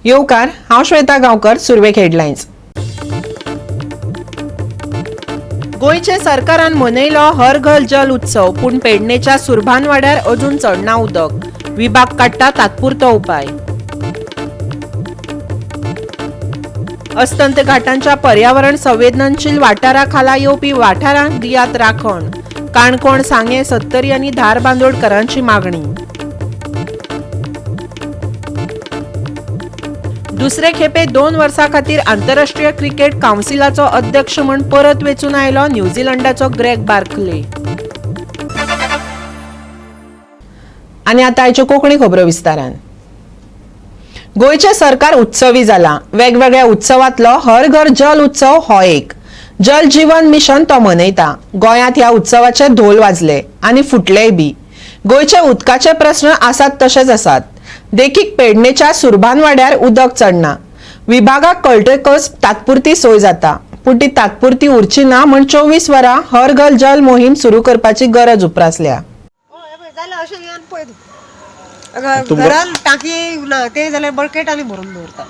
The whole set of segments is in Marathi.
येवकार, हांव श्वेता गांवकर, सुरवेक हेडलायन्स। गोयचे सरकारान मनयलो हर घर जल उत्सव, पूण पेडणेच्या सुरभान वाड्यार अजून चडना उदक। विभाग काडटा तात्पुरतो उपाय। अस्तंत घाटांच्या पर्यावरण संवेदनशील वाठारा खाला येवपी वाठारांक दियात राखण। काणकोण, सांगे, सत्तरी आनी धार बांदोडकरांची मागणी। दुसरे खेपे 2 वर्सां खातीर आंतरराष्ट्रीय क्रिकेट कावन्सिलाचो अध्यक्ष म्हूण परत वेंचून आयलो न्यूझीलंडाचो ग्रेग बार्कले। आनी आतां आयच्यो कोंकणी खबरो विस्तारान। गोयचे सरकार उत्सवी जाला। वेगवेगळ्या उत्सवांतलो हर घर जल उत्सव हो एक। जल जीवन मिशन तो मनयता। गोंयांत ह्या उत्सवाचे धोल वाजले आनी फुटलेय बी। गोयचे उदकाचे प्रस्न आसात तशेच आसात। देखीक पेडणेच्या सुरभान वाड्यार उदक चडना। विभागाक कळटकच तात्पुरती सोय जाता, पूण ती तात्पुरती उरची ना म्हण 24 वरां हर घर जल मोहीम सुरू करपाची गरज उप्रासल्या। घरान टाकी ना ते जाल्यार बळकेटांनी भरून दवरता।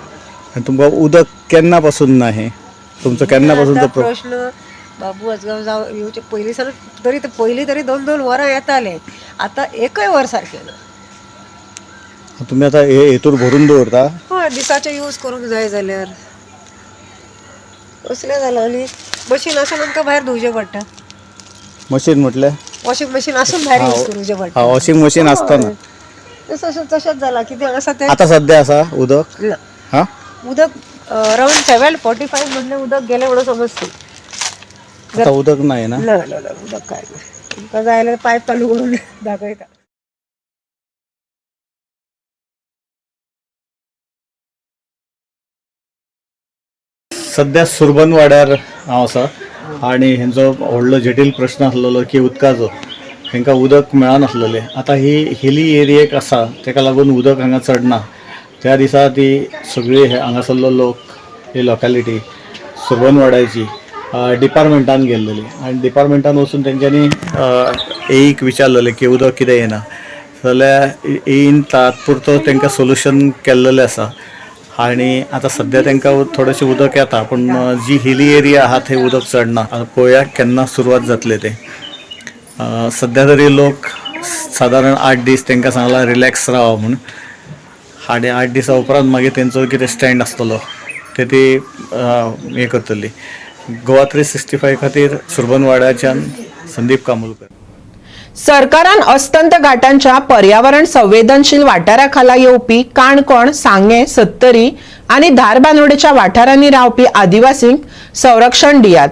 आणि तुमकां उदक केन्ना पासून ना हे तुमचो केन्ना पासूनचो प्रश्न बाबू आजगाव जाव येवचे पयलीं सर तरी पयलीं तरी 2-2 वरां येताले, आतां एकय वर सारकें ना। तुम्ही आता हेतूर भरून दवरता? हय, दिसाचे यूज करूंक जाय जाल्यार असलें जालां। आनी मशीन आसून आमकां भायर धुवचें पडटा। मशीन म्हटल्यार वॉशिंग मशीन आसून भायर यूज करूचें पडटा। वॉशिंग मशीन आसतना तशेंच जाला। कित्याक आसा तें आता सध्या आसा उदक? हा, उदक अरावंड 7:45 म्हणलें उदक गेलें म्हणून समजता। आता उदक नाही ना? ना उदक काय ना। तुमकां जाय जाल्यार पायप चालू करून दाखयता। सध्या सुरबन वाड्यार हांव आसा आनी हेंचो व्हडलो जटील प्रश्न आसलेलो की उदकाचो। हांकां उदक मेळनासलेलें। आता ही हिली एरियेक आसा तेका लागून उदक हांगा चडना। त्या दिसा ती सगळी हांगासरलो लोक, ही लोकॅलिटी सुरबन वाड्याची डिपार्टमेंटान गेल्लेली आनी डिपार्टमेंटान वचून तेंच्यांनी एक विचारलेलें की उदक कितें येना जाल्यार येयन तात्पुरतो तेंकां सोल्युशन केल्लेलें आसा। आणि आता सध्या तांकां थोडेशें उदक येता, पण जी हिली एरिया आहा थंय उदक चडना। आता पळोवया केन्ना सुरवात जातली ते। सध्या तरी लोक सादारण 8 दीस तांकां सांगला रिलॅक्स राव म्हणून, आनी 8 दिसां उपरांत मागीर तेंचो कितें स्टँड आसतलो ते ती हें करतली। गोवा 365 खातीर सुरबन वाड्याच्यान संदीप कामोलकर। सरकारान अस्तंत घाटांच्या पर्यावरण संवेदनशील वाठारा खाला येवपी काणकोण, सांगे, सत्तरी आनी धारबांदोडेच्या वाठारांनी रावपी आदिवासींक संरक्षण दियात।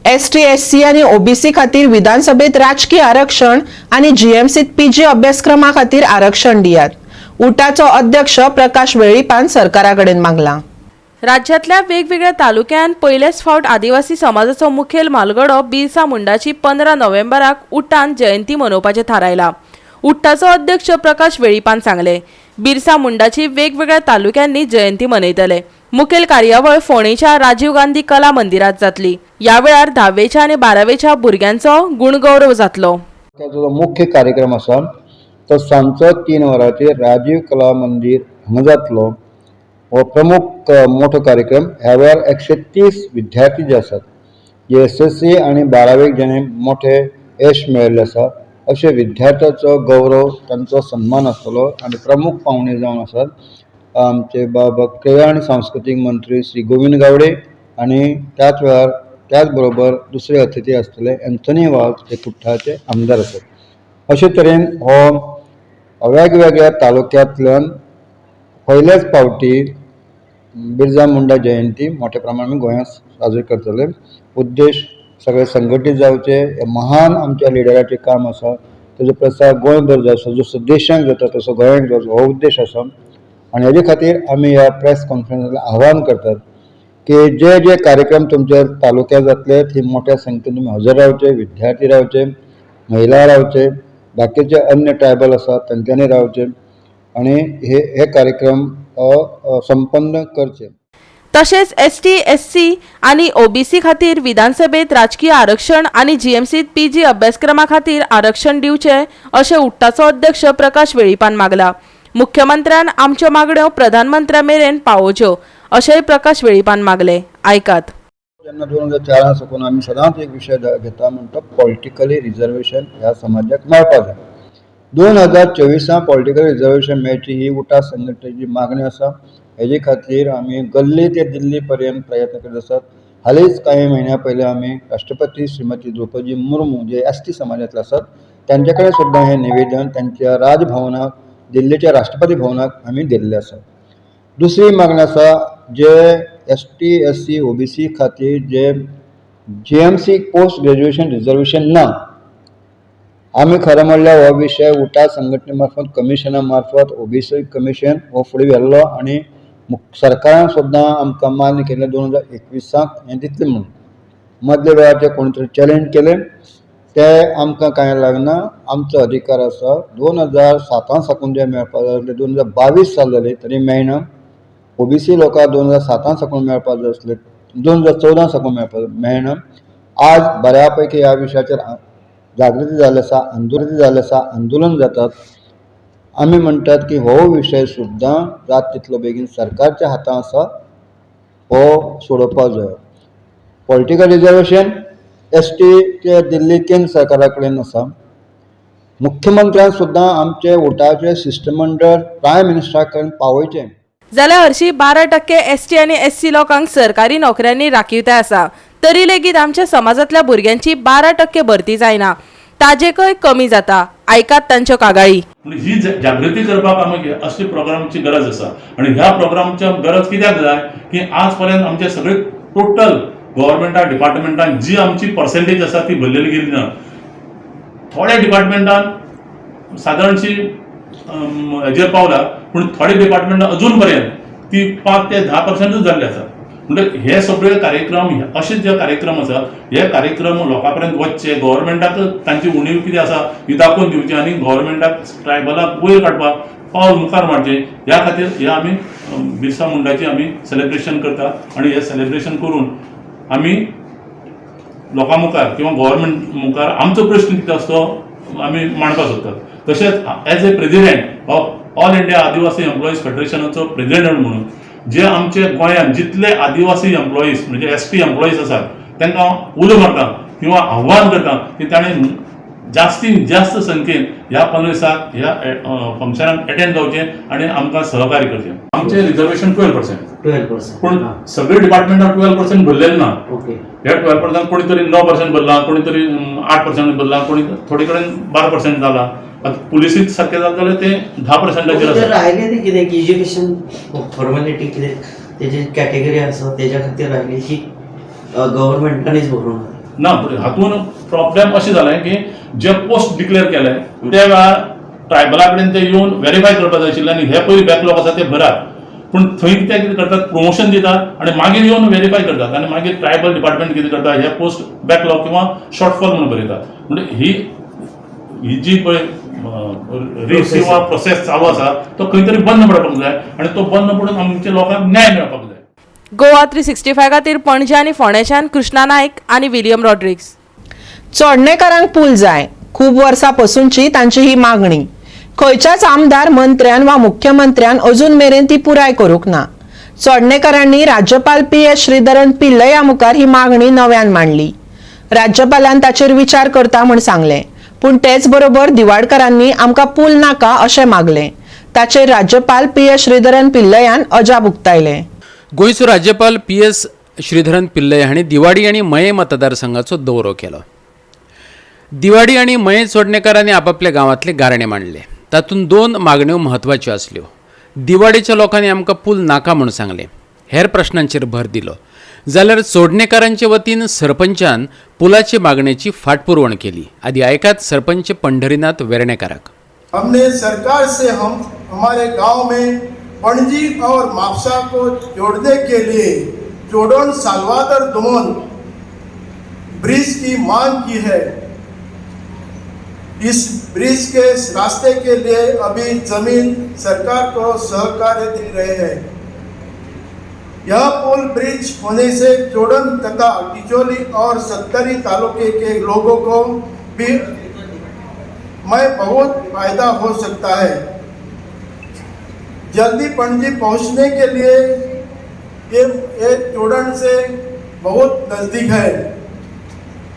ST, SC आनी OBC खातीर विधानसभेत राजकीय आरक्षण आनी GMCत PG अभ्यासक्रमा खातीर आरक्षण दियात। उटाचो अध्यक्ष प्रकाश वेळीपान सरकाराकडेन मागला। राज्यातल्या वेगवेगळ्या तालुक्यांत पयलेच फावट आदिवासी समाजाचो मुखेल म्हालगडो बिरसा मुंडाची 15 नोव्हेंबराक उट्टान जयंती मनोवपाचें थारायला। उट्टाचो अध्यक्ष प्रकाश वेळीपान सांगले, बिरसा मुंडाची वेगवेगळ्या तालुक्यांनी जयंती मनयतले। मुखेल कार्यावळ फोंडेच्या राजीव गांधी कला मंदिरात जातली। या वेळार 10वेच्या आनी 12वेच्या भुरग्यांचो गुणगौरव जातलो। जो मुख्य कार्यक्रम आसा तो सांजचो 3 वरांचेर राजीव कला मंदिर हांगा जातलो। हो प्रमुख मोठो कार्यक्रम। ह्या वेळार 130 विद्यार्थी जे आसात जे SSC आनी 12वेक जेणे मोठे यश मेळयल्लें आसा अशे विद्यार्थ्याचो गौरव, तांचो सन्मान आसतलो। आनी प्रमुख पावणे जावन आसात आमचे क्रीडा आनी सांस्कृतीक मंत्री श्री गोविंद गावडे आनी त्याच वेळार त्याच बरोबर दुसरे अतिथी आसतले एंथनी वाघ जे कुट्टाचे आमदार आसात। अशे तरेन हो वेगवेगळ्या तालुक्यांतल्यान पयलेच फावटी बिरसा मुंडा जयंती मोठ्या प्रमाणात गोंयांत साजरी करतले। उद्देश सगळे संघटीत जावचे, हे महान आमच्या लिडराचें काम आसा, तेजो प्रसार गोंयभर जावचो, जसो देशांत जाता तसो गोंयांत जावचो हो उद्देश आसा। आनी हेजे खातीर आमी ह्या प्रेस कॉन्फरन्साक आव्हान करतात की जे जे कार्यक्रम तुमच्या तालुक्यात जातले थंय मोठ्या संख्येन तुमी हजर रावचे, विद्यार्थी रावचे, महिला रावचे, बाकीचे अन्य ट्रायबल आसात तांच्यांनी रावचे आनी हे कार्यक्रम संपन्न करचे। तशेंच ST, SC आनी OBC खातीर विधानसभेत राजकीय आरक्षण आनी GMCत PG अभ्यासक्रमा खातीर आरक्षण दिवचे अशें उट्टाचो अध्यक्ष प्रकाश वेळीपान मागला। मुख्यमंत्र्यान आमच्यो मागण्यो प्रधानमंत्र्या मेरेन पावोवच्यो अशेंय प्रकाश वेळीपान मागले. आयकात. जेन्ना 2004 साकून आमी सदांच एक विशय घेता म्हणटा पॉलिटिकली रिजर्वेशन ह्या समाजाक मेळपाक जाय. 2024 पॉलिटिकल रिजर्वेशन मेळची ही उठा संघटनेची मागणी आसा. हेजे खातीर आमी गल्ली ते दिल्ली पर्यंत प्रयत्न करीत आसात. हालींच काही महिन्या पयलीं आमी राष्ट्रपती श्रीमती द्रौपदी मुर्मू जे एसटी समाजांतले आसात त्यांचे कडेन सुद्दां हें निवेदन त्यांच्या राजभवनाक दिल्लीच्या राष्ट्रपती भवनाक आमी दिल्लें आसा. दुसरी मागणी आसा जे ST SC OBC खातीर जे GMC पोस्ट ग्रॅज्युएशन रिजर्वेशन ना. आमी खरें म्हणल्यार हो विशय उठा संघटने मार्फत कमिशना मार्फत OBC कमिशन हो फुडें व्हेल्लो आनी सरकारान सुद्दां आमकां मान्य केलें 2021 हें दितलें म्हणून. मदल्या वेळाचेर कोणी तरी चॅलेंज केलें ते आमकां कांय लागना. आमचो अधिकार आसा. 2007 साकून जे मेळपाक जाय आसलें 2022 साल जाली तरी मेळना. OBC लोकांक 2007 साकून मेळपाक जाय आसलें 2014 साकून मेळपाक मेळना. आज बऱ्या पैकी ह्या विशयाचेर जागृती जाल्ली आसा, आंदोलन जातात. आमी म्हणटात की हो विशय सुद्दां जात तितलो बेगीन सरकारच्या हातांत आसा. हो सोडोवपाक जाय. पॉलिटिकल रिजर्वेशन ST ते दिल्ली केंद्र सरकारा कडेन आसा. मुख्यमंत्र्यान सुद्दां आमचे उठाचे शिष्टमंडळ प्रायम मिनिस्टरा कडेन पावयचें. जाल्यार हरशीं 12% ST आनी SC लोकांक सरकारी नोकऱ्यांनी राखीवताय आसा. तरी लेगीत आमच्या समाजांतल्या भुरग्यांची 12% भरती जायना. ताजेकय कमी जाता. आयकात तांच्यो कागाळी. ही जागृती करपाक आमकां असले प्रोग्रामची गरज आसा. आणि ह्या प्रोग्रामची गरज कित्याक जाय की आज पर्यंत आमचे सगळे टोटल गव्हर्मेंटा डिपार्टमेंटान जी आमची पर्सेंटेज आसा ती भरलेली गेली ना. थोड्या डिपार्टमेंटान सादारणशी हेजेर पावला पूण थोडे डिपार्टमेंटान अजून पर्यंत ती 5 ते 10% जाल्ली आसा. म्हणजे हे सगळे कार्यक्रम असे जे कार्यक्रम आसा हे कार्यक्रम लोकांपर्यंत वचचे गव्हर्मेंटाक तांची उणीव कितें आसा ही दाखोवन दिवची आणि गव्हर्मेंटाक ट्रायबलाक वयर काडपाक पावल मुखार मारचें. ह्या खातीर हे आमी बिरसा मुंडाची आमी सेलिब्रेशन करता आणि हे सेलिब्रेशन करून आमी लोकां मुखार किंवा गव्हर्मेंट मुखार आमचो प्रश्न कितें आसा तो आमी मांडपाक सोदतात. तशेंच as a president of all India आदिवासी एम्प्लॉईज फेडरेशनाचो प्रेसिडेंट म्हणून जे आमचे गोंयांत जितले आदिवासी एम्प्लॉईज म्हणजे ST एम्प्लॉईज आसात तांकां उलो मारता किंवा आव्हान करता की ताणें जास्तीत जास्त संख्येन ह्या 15 ह्या फंक्शनाक अटेंड जावचें आणि आमकां सहकार्य करचें. आमचें रिजर्वेशन 12%. पूण सगळे डिपार्टमेंटान 12% भरलेले ना. ह्या 12% कोणी तरी 9% भरला, कोणी तरी 8% भरला, कोणी थोडे कडेन 12% जाला. पुलिसीत सारखे जाता जाल्यार ते 10% राहिले ते कितें एज्युकेशन फॉर्मॅलिटी कितें तेजी कॅटेगरी आसा तेज्या खातीर राहिली की गव्हर्मेंटानीच भरून ना. हातून प्रॉब्लेम अशें जालें की जे पोस्ट डिक्लेअर केले त्या वेळार ट्रायबला कडेन ते येवन व्हेरीफाय करपाक जाय आशिल्लें आणि हे पयलीं बॅकलॉग आसा ते भरात. पूण थंय ते कितें करतात प्रमोशन दितात आणि मागीर येवन व्हेरीफाय करतात आणि मागीर ट्रायबल डिपार्टमेंट कितें करता हे पोस्ट बॅकलॉग किंवा शॉर्टफॉल म्हणून बरयतात. म्हणजे ही जी पळय रेस किंवा प्रोसेस चालू आसा तो खंय तरी बंद पडपाक जाय आणि तो बंद पडून आमच्या लोकांक न्याय मेळपाक जाय. गोवा 365 खातीर पणजे आनी फोंडेच्यान कृष्णा नायक आनी विलियम रॉड्रिग्स. चोडणेकारांक पूल जाय. खूब वर्सां पासूनची तांची ही मागणी. खंयच्याच आमदार मंत्र्यान वा मुख्यमंत्र्यान अजून मेरेन ती पुराय करूंक ना. चोडणेकारांनी राज्यपाल PS श्रीधरन पिल्लया मुखार ही मागणी नव्यान मांडली. राज्यपालान ताचेर विचार करता म्हूण सांगलें. पूण तेच बरोबर दिवाडकरांनी आमकां पूल नाका अशें मागलें. ताचेर राज्यपाल PS श्रीधरन पिल्लयान अजाप उक्तायलें. गोंयचो राज्यपाल PS श्रीधरन पिल्लय हांणी दिवाडी आनी मये मतदारसंघाचो दौरो केलो. दिवाडी आनी मये चोडणेकारांनी आपापल्या गांवांतले गारणे मांडले. तातूंत 2 मागण्यो म्हत्वाच्यो आसल्यो. दिवाडेच्या लोकांनी आमकां पूल नाका म्हूण सांगलें. हेर प्रश्नांचेर भर दिलो. जाल्यार चोडणेकारांचे वतीन सरपंचान पुलाची मागणेची फाटपुरवण केली. आदी आयकात सरपंच पंढरीनाथ वेर्णेकाराक. हमने सरकार से हमारे गांव में पणजी और मापसा को जोड़ने के लिए जोड़ोन सालवादर दोन ब्रिज की मांग की है. इस ब्रिज के रास्ते के लिए अभी जमीन सरकार को सहकार्य दे रहे हैं. यह पुल ब्रिज होने से जोड़न तथा टिचोली और सत्तरी तालुके के लोगों को भी बहुत फायदा हो सकता है. जल्दी पणजी पहुंचने के लिए ये जोड़न से बहुत नज़दीक है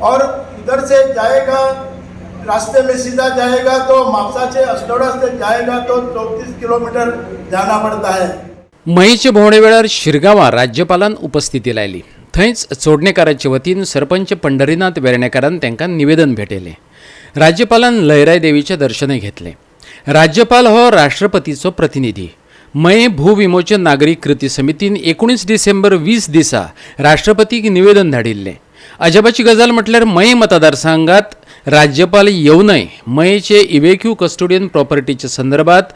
और इधर से जाएगा, रास्ते में सीधा जाएगा तो म्हापसा से अस्नोडा से जाएगा तो 34 किलोमीटर जाना पड़ता है. मयेचे भोवणे वेळार शिरगांवां राज्यपालान उपस्थिती लायली. थंयच चोडणेकारांचे वतीन सरपंच पंढरीनाथ वेर्णेकारान तांकां निवेदन भेटयलें. राज्यपालान लयराई देवीचें दर्शनय घेतलें. राज्यपाल हो राष्ट्रपतीचो प्रतिनिधी. मये भूविमोचन नागरी कृती समितीन 19 डिसेंबर 20 दिसा राष्ट्रपतीक निवेदन धाडिल्लें. अजापाची गजाल म्हटल्यार मये मतदारसंघात राज्यपाल येवनय मयेचे इवेक्यू कस्टोडियन प्रॉपर्टीच्या संदर्भात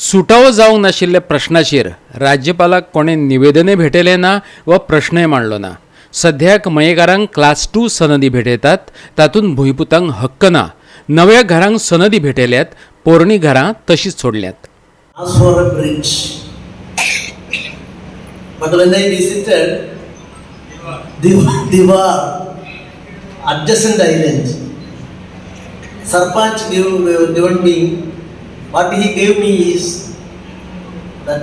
सुटावो जावंक नाशिल्ल्या प्रश्नाचेर राज्यपालाक कोणें निवेदनय भेटयलें ना वा प्रश्नय मांडलो ना. सध्याक मयेकारांक क्लास 2 सनदी भेटयतात, तातूंत भुंयपुतांक हक्क ना. नव्या घरांक सनदी भेटयल्यात, पोरणी घरां तशींच सोडल्यात. As for a bridge, but when I visited Diwar, adjacent island, Sarpanch given me, what he gave me is that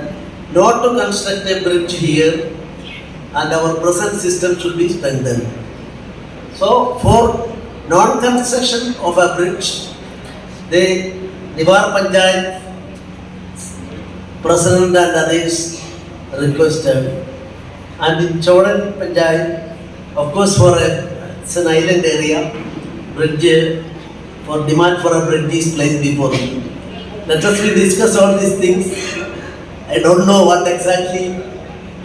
not to construct a bridge here and our present system should be strengthened. So for non-construction of a bridge, the Diwar Panchayat President and others requested, and in Chodan Panchayat, of course it's an island area, bridge, for demand for a bridge is placed before me. Let us discuss all these things. I don't know what exactly.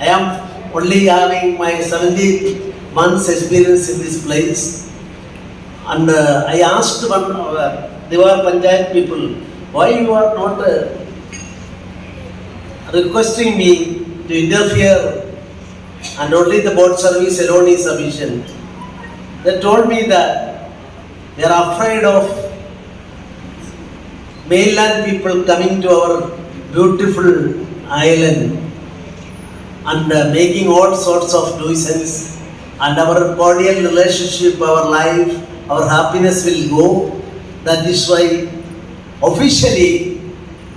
I am only having my 70 months experience in this place, and I asked one Diwar Panchayat people, why you are not requesting me to interfere and only the board service alone is sufficient. They told me that they are afraid of mainland people coming to our beautiful island and making all sorts of nuisance, and our cordial relationship, our life, our happiness will go. That is why officially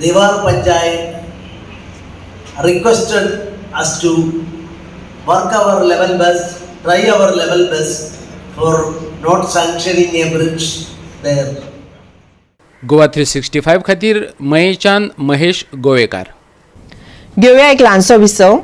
Diwar Panchayat requested us to work our level best, try our level best for not sanctioning a bridge there. Goa 365 खातीर मयेच्यान महेश गोवेकार. घेऊया एक ल्हानसो विसव.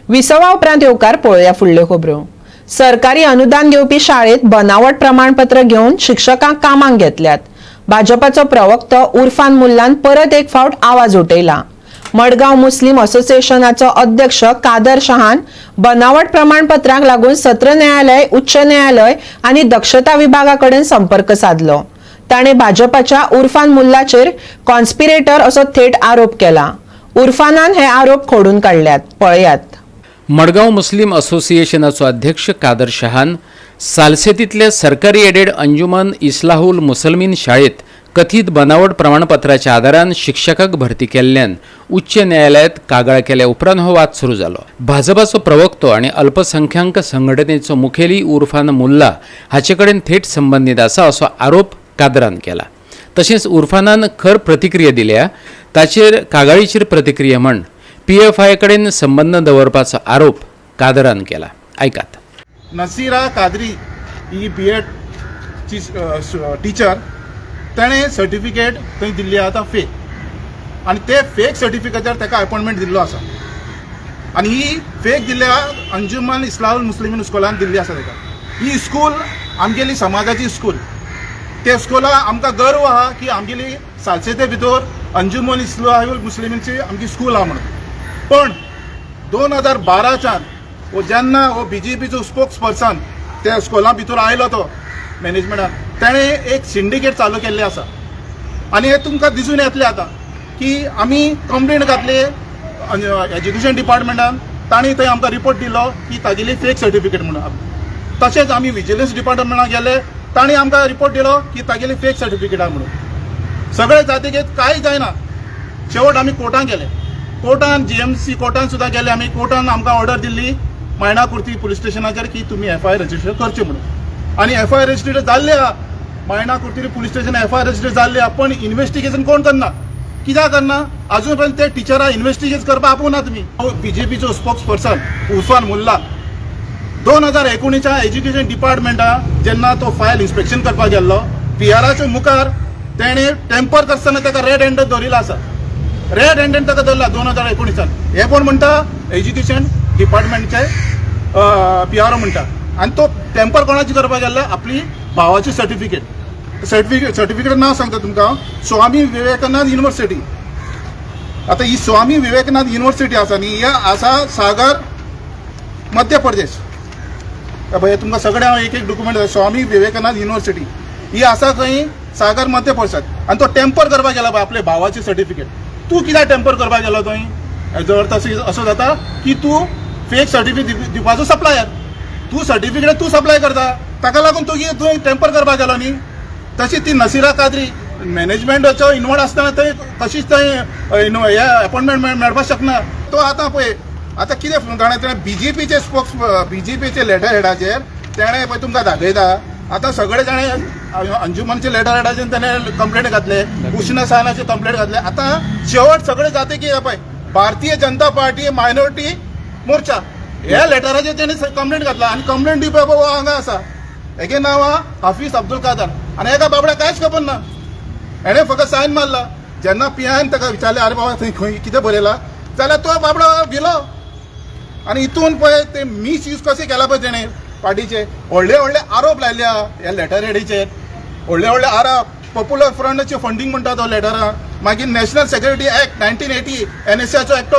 विसवा उपरांत येवकार पळोवया फुडल्यो खबरो. सरकारी अनुदान घेवपी शाळेत बनावट प्रमाणपत्र घेवन शिक्षकांक कामाक घेतल्यात. भाजपाचो प्रवक्तो उर्फान मुल्लान परत एक फावट आवाज उठयला. मडगांव मुस्लिम असोसिएशनाचो अध्यक्ष कादर शहान बनावट प्रमाणपत्राक लागून सत्र न्यायालय, उच्च न्यायालय आणि दक्षता विभागाकडेन संपर्क साधलो. ताणे भाजपाच्या उर्फान मुल्लाचेर कॉन्स्पिरेटर असो थेट आरोप केला. उर्फानान हे आरोप खोडून काढल्यात. पळयात. मडगांव मुस्लिम असोसिएशनाचो अध्यक्ष कादर शहान सालसेतीतल्या सरकारी एडेड अंजुमन इस्लाहुल मुसलमीन शाळेत कथीत बनावट प्रमाणपत्राच्या आदारान शिक्षकाक भरती केल्ल्यान उच्च न्यायालयात कागाळ केल्या उपरांत हो वाद सुरू जालो. भाजपाचो प्रवक्तो आणि अल्पसंख्याक संघटनेचो मुखेली उर्फान मुल्ला हाचे कडेन थेट संबंधित आसा असो आरोप कादरान केला. तशेंच उर्फानान खर प्रतिक्रिया दिल्या ताचेर कागाळीचेर प्रतिक्रिया म्हण PFI कडेन संबंध दवरपाचो आरोप कादरान केला. ऐकात. नसीरा कादरी ही B.Ed ची टीचर, ताणें सर्टिफिकेट थंय दिल्ली आतां फेक, आनी ते फेक सर्टिफिकेटार ताका अपॉइंटमेंट दिल्लो आसा, आनी ही फेक दिल्ल्या अंजुमन इस्लाहुल मुस्लिमीन स्कुलान दिल्ली आसा ताका. ही स्कूल आमगेली समाजाची स्कूल. ते स्कुला आमकां गर्व आहा की आमगेली सालसेते भितर अंजुमन इस्लाहुल मुस्लिमीनची आमची स्कूल आहा म्हणून. पण 2012च्यान वो जेन्ना वो BJPचो स्पोक्स पर्सन त्या स्कुला भितर आयलो तो मॅनेजमेंटान, ताणें एक सिंडिकेट चालू केल्लें आसा. आनी हे तुमकां दिसून येतलें आतां की आमी कंप्लेंट घातली एज्युकेशन डिपार्टमेंटान, तांणी थंय आमकां रिपोर्ट दिलो की तागेली फेक सर्टिफिकेट म्हणून. तशेंच आमी विजिलन्स डिपार्टमेंटान गेले, तांणी आमकां रिपोर्ट दिलो की तागेली फेक सर्टिफिकेट आहा म्हणून. सगळे जातीक कांय जायना. शेवट आमी कोर्टान गेले. कोर्टान GMC कोर्टान सुद्दां गेले आमी. कोर्टान आमकां ऑर्डर दिल्ली मैना कुर्ती पुलीस स्टेशनाचेर की तुमी FIR रजिस्टर करचे म्हणून. आणि FIR रजिस्टर जाल्ले आहा मायना कुर्तिरी पुलीस स्टेशन FIR रजिस्टर जाल्ले आहा पण इन्व्हेस्टिगेशन कोण करना कित्याक करना अजून पर्यंत ते टिचरा इन्व्हेस्टिगेट करपाक आपोवना तुमी BJPचो स्पोक्स पर्सन उस्मान मुल्ला 2019च्या एज्युकेशन डिपार्टमेंटान जेन्ना तो फायल इन्स्पेक्शन करपाक गेल्लो PRच्या मुखार तेणे टेम्पर करतना ताका रेड हँडेड दवरिल्लो आसा रेड हँडेड ताका धरला 2019 हे कोण म्हणटा एज्युकेशन डिपार्टमेंटचे PRO म्हणटा आणि तो टेम्पर कोणाची करपाक गेल्लो आपली भावाची सर्टिफिकेट नाव सांगता तुमकां स्वामी विवेकानंद युनिव्हर्सिटी आता ही स्वामी विवेकानंद युनिव्हर्सिटी आसा न्ही ही आसा सागर मध्य प्रदेश पळय तुमकां सगळे हांव एक डॉक्युमेंट स्वामी विवेकानंद युनिव्हर्सिटी ही आसा खंय सागर मध्य प्रदेशात आणि तो टेम्पर करपाक गेला पळय आपल्या भावाची सर्टिफिकेट तूं कित्याक टेम्पर करपाक गेलो थंय हेजो अर्थ असो जाता की तूं फेक सर्टिफिकेट दिवपाचो सप्लायर तूं सर्टिफिकेट तूं सप्लाय करता ताका लागून तूं टेम्पर करपाक गेलो न्ही तशी ती नसिरा कादरी मॅनेजमेंटाचो इन्वॉल्व आसतना थंय कशीच थंय हे अपॉइंटमेंट मेळपाक शकना तो आतां पळय आतां कितें ताणें BJPचे स्पोक्स BJPचे लेटर हेडाचेर तेणें पळय तुमकां दाखयता आतां सगळे जाणे अंजुमनचे लेटर हेडाचेर तेणें कंप्लेंट घातले उष्ण साहनाचे कंप्लेंट घातले आतां शेवट सगळे जाते की पळय भारतीय जनता पार्टी मायनॉरिटी मोर्चा ह्या लेटराचेर तेणें कंप्लेंट घातला आनी कंप्लेंट दिवपा हो हांगा आसा हेगे नांव हाफीज अब्दुल कादर आनी एका बाबड्याक कांयच खबर ना हेणें फकत सायन मारला जेन्ना PIन ताका विचारलें अरे बाबा थंय खंय कितें बरयलां जाल्यार तो बाबडो गेलो आनी हितून पळय ते मिसयूज कशें केला पळय तेणें पार्टीचे व्हडले व्हडले आरोप लायल्या ह्या लेटर हेडीचेर व्हडले व्हडले आरोप पॉप्युलर फ्रंटाचे फंडींग म्हणटा तो लेटरां मागीर नॅशनल सेक्युरिटी ॲक्ट 1980 NSAचो एक्टो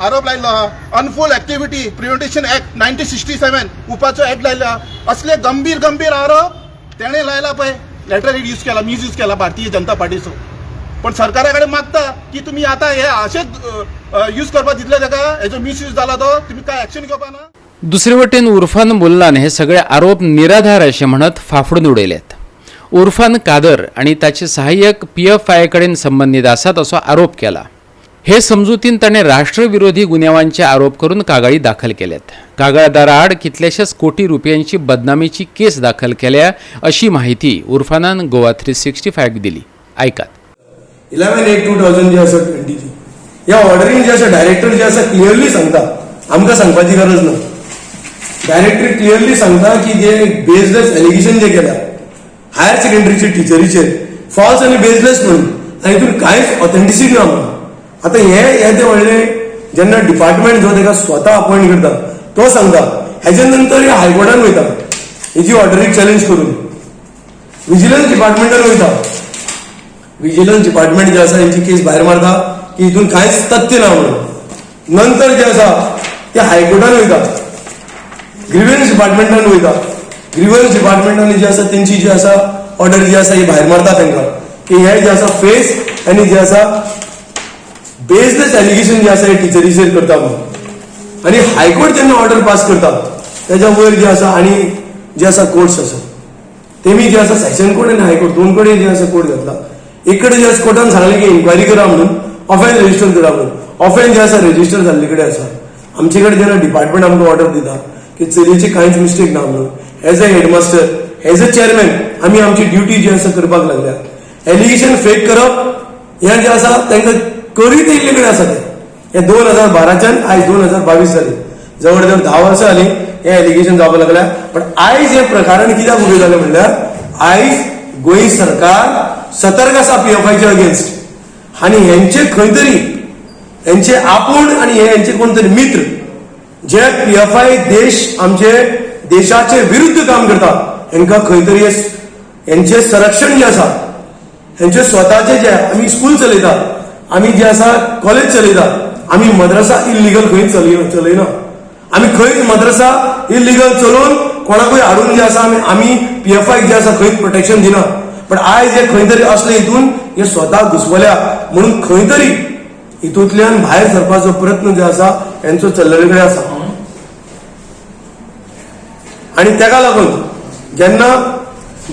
आरोप लायल्लो आहा अनफुल एक्टिविटी प्रिव्हेंटेशन ॲक्ट 1967 उपाचो ॲक्ट लायला असले गंभीर गंभीर आरोप तेणें लायला पळय लेटर हेड यूज केला मिसयूज केला भारतीय जनता पार्टीचो पण सरकारा कडेन मागता की तुमी आतां हे अशेंच यूज करपाक दितले ताका हेजो मिसयूज जाला तो तुमी काय ॲक्शन घेवपा ना दुसरे वटेन उर्फान मुल्लान हे सगळे आरोप निराधार असे म्हणत फाफडून उडयलेत उर्फान कादर आणि ताचे सहाय्यक PFI कडेन संबंधित आसात असो आरोप केला हे समजुतीन ताणें राष्ट्रविरोधी गुन्यांवांचे आरोप करून कागाळी दाखल केल्यात कागाळदारा आड कितलेशेच कोटी रुपयांची बदनामीची केस दाखल केल्या अशी माहिती उर्फानान गोवा 365 दिली ऐकात 11/8/2000 जे आसा 20 ह्या ऑर्डरीन जे आसा डायरेक्टर जे आसा क्लियरली सांगता आमकां सांगपाची गरज ना डायरेक्टर क्लियरली सांगता की जे बेसलेस एलिगेशन जे केल्या हायर सेकंडरीचे टिचरीचेर फॉल्स आनी बेसलेस म्हणून आनी हितून कांयच ऑथेंटिसिटी ना म्हणून आतां हे ते व्हडले जेन्ना डिपार्टमेंट जो ताका स्वता अपॉइंट करता तो सांगता हेच्या नंतर हे हायकोर्टान वयता हेची ऑर्डरीक चॅलेंज करून विजिलन्स डिपार्टमेंटान वयता विजिलन्स डिपार्टमेंट जे आसा हेची केस भायर मारता की हितून कांयच तथ्य ना म्हणून नंतर जे आसा ते हायकोर्टान वयता ग्रिव्हन्स डिपार्टमेंटान वयता ग्रिव्हन्स डिपार्टमेंटान जी आसा तेंची जी आसा ऑर्डर जी आसा ही भायर मारता तांकां की हे जे आसा फेस आनी जे आसा बेसलेस एलिगेशन जे आसा हे टिचरीचेर करता म्हणून आनी हायकोर्ट जेन्ना ऑर्डर पास करता तेच्या वयर जे आसा आनी जे आसा कोर्ट्स आसा तेमी जे आसा सेशन कोर्ट आनी हायकोर्ट दोन कडेन जे आसा कोर्ट घातला एक कडेन जे आसा कोर्टान सांगलें की इन्क्वायरी करा म्हणून ऑफेन्स रजिस्टर करा म्हणून ऑफेन्स जे आसा रजिस्टर जाल्ले कडेन आसा आमचे कडेन जेन्ना डिपार्टमेंट आमकां ऑर्डर दिता की चलयेची कांयच मिस्टेक ना म्हणून as a headmaster as a chairman आमी आमची ड्युटी जी आसा करपाक लागल्या एलिगेशन फेक करप हें जे आसा तांकां करीत येयल्ले कडेन आसा ते 2012च्यान आयज 2022 जाली जवळ जवळ 10 वर्सां जालीं हें एलिगेशन जावपाक लागल्या पण आयज हे प्रकारान कित्याक उबें जालें म्हणल्यार आयज गोंय सरकार सतर्क आसा PFIच्या अगेन्स्ट आनी हेंचे खंय तरी हेंचे आपूण आनी हेंचे कोण तरी मित्र जे PFI देश आमचे देशाचे विरुद्ध काम करता हेंकां खंय तरी हेंचे संरक्षण जे आसा हेंचे स्वताचे जे आमी स्कूल चलयता आमी जे आसा कॉलेज चलयता आमी मद्रसा इल्लिगल खंय चलयना आमी खंयच मद्रसा इल्लिगल चलोवन कोणाकूय हाडून जे आसा आमी PFI जे आसा खंयच प्रोटेक्शन दिना पण आयज हे खंय तरी असले हितून हे स्वता घुसवल्या म्हणून खंय तरी हितूंतल्यान भायर सरपाचो प्रयत्न जे आसा हेंचो चल्लेले कडेन आसा आणि ताका लागून जेन्ना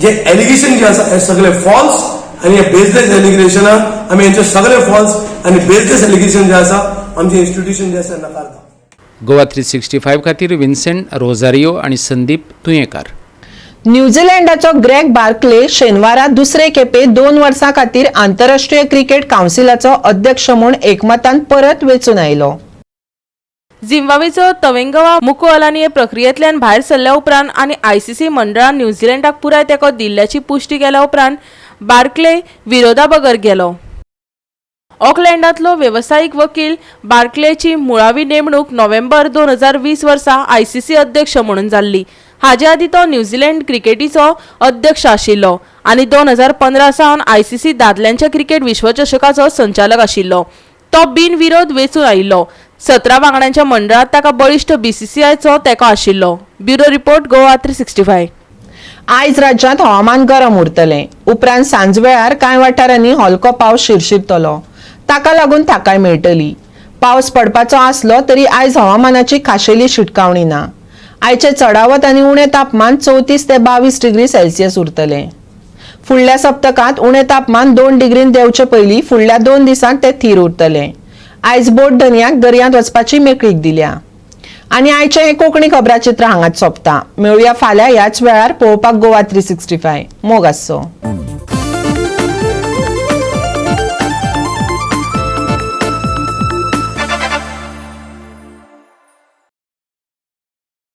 जे एलिगेशन जे आसा हे सगळे फॉल्स आणि हे बेसलेस एलिगेशनां आमी हेंचे सगळे फॉल्स आणि बेसलेस एलिगेशन जे आसा आमचे इन्स्टिट्यूशन जे आसा नाकारता गोवा 365 खातीर विन्सेंट रोजारियो आणि संदीप तुयेंकार न्यूझीलंडाचो ग्रेग बार्कले शेनवारा दुसरे खेपे 2 वर्सां खातीर आंतरराष्ट्रीय क्रिकेट कावन्सिलाचो अध्यक्ष म्हूण एकमतान परत वेंचून आयलो. झिम्बाब्वेचो तवेंगवा मुकुअलानी हे प्रक्रियेंतल्यान भायर सरल्या उपरांत आनी आयसीसी मंडळान न्यूझीलंडाक पुराय तेंको दिल्ल्याची पुष्टी केल्या उपरांत बार्कले विरोधाबगर गेलो. ऑकलँडांतलो वेवसायीक वकील बार्कलेची मुळावी नेमणूक नोव्हेंबर 2020 वर्सा आयसीसी अध्यक्ष म्हणून जाल्ली. हाचे आदीं तो न्यूझीलंड क्रिकेटीचो अध्यक्ष आशिल्लो आनी 2015 सावन आयसीसी दादल्यांच्या क्रिकेट विश्वचषकाचो संचालक आशिल्लो. तो बिनविरोध वेंचून आयिल्लो. 17 वांगड्यांच्या मंडळांत ताका बळिश्ट बीसीसीआयचो तेंको आशिल्लो. Bureau report Goa 365. आयज राज्यांत हवामान गरम उरतलें. उपरांत सांजवेळार कांय वाठारांनी हलको पावस शिरशिरतलो. ताका लागून थाकाय मेळटली. पावस पडपाचो आसलो तरी आयज हवामानाची खाशेली शिटकावणी ना. आयचे चडावत आनी उणें तापमान 34 ते 22 डिग्री सेल्सियस उरतलें. फुडल्या सप्तकांत उणें तापमान 2 डिग्रीन देंवचे पयलीं फुडल्या 2 दिसांक ते थीर उरतलें. आयज बोट धन्याक दर्यांत वचपाची मेकळीक दिल्या. आनी आयचे हे कोंकणी खबराचित्र हांगाच सोंपता. मेळुया फाल्यां ह्याच वेळार पळोवपाक गोवा 365. मोग आसचो.